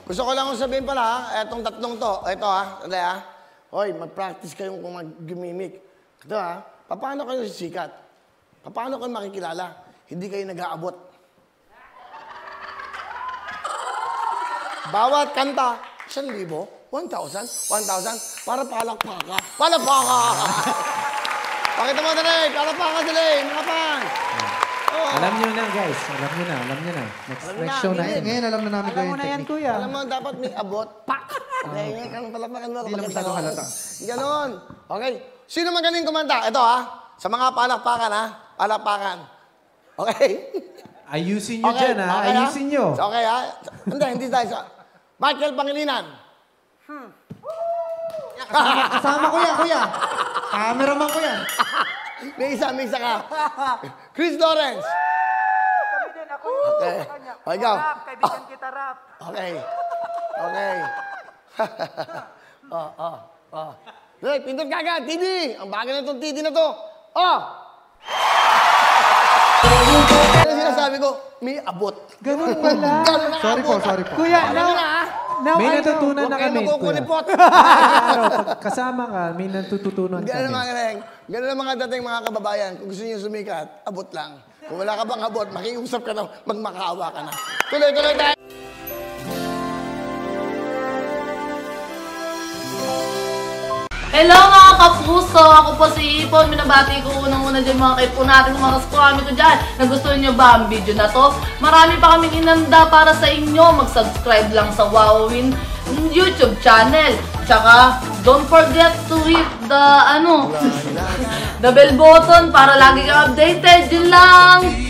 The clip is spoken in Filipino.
Gusto ko lang sabihin pala, ha? Etong tatlong to. Ito, ha? Sandali, ha? Hoy, mag-practice kayong kung mag-gimimik. Ito, ha? Paano kayo sisikat? Paano kayo makikilala? Hindi kayo nag-aabot. Bawat kanta, 1,000, 1,000, para palakpaka. Palakpaka! Pakita mo, Dre! Palakpaka sila, mga fans! Alam nyo na, guys. Alam nyo na. Next show na. Ngayon, alam na namin Alam mo na yan, kuya. Alam mo, dapat may abot. Pak! Ngayon, kang palakpakan mo. Hindi lang masyadong halata. Ganon. Okay. Sino magaling kumanta? Ito, ha? Sa mga palakpakan, ha? Palakpakan. Okay? Ayusin nyo dyan, ha? Okay, Ayusin nyo. Okay, ha? Hindi tayo. Michael Pangilinan. Kasama ko yan, kuya. Cameraman ko yan. May isa ka. Chris Lawrence. Kami din, ako yun. Okay. O, ikaw. Rap, kaibigan kita, rap. Okay. Hey, pindot ka agad, TD. Ang bagay na itong TD na to. Ano sinasabi ko? May abot. Ganun pala. Sorry po. Kuya, now May I know. natutunan na Huwag kayo kami, kuya. magkukulipot. Araw, pag kasama ka, may natututunan Ganun kami. mga galing. Ganun ang mga dating mga kababayan. Kung gusto niyo sumikat, abot lang. Kung wala ka bang abot, makiusap ka na, magmakaawa ka na. Tuloy-tuloy tayo. Hello mga kapuso! Ako po si Ipon. Minabati ko unang-una dyan mga kaipo natin, mga kaskwami ko dyan. Nagustuhan nyo ba ang video na to? Marami pa kaming inanda para sa inyo. Mag-subscribe lang sa Wowin YouTube channel. Tsaka, don't forget to hit the, the bell button para lagi kang updated. Yun lang!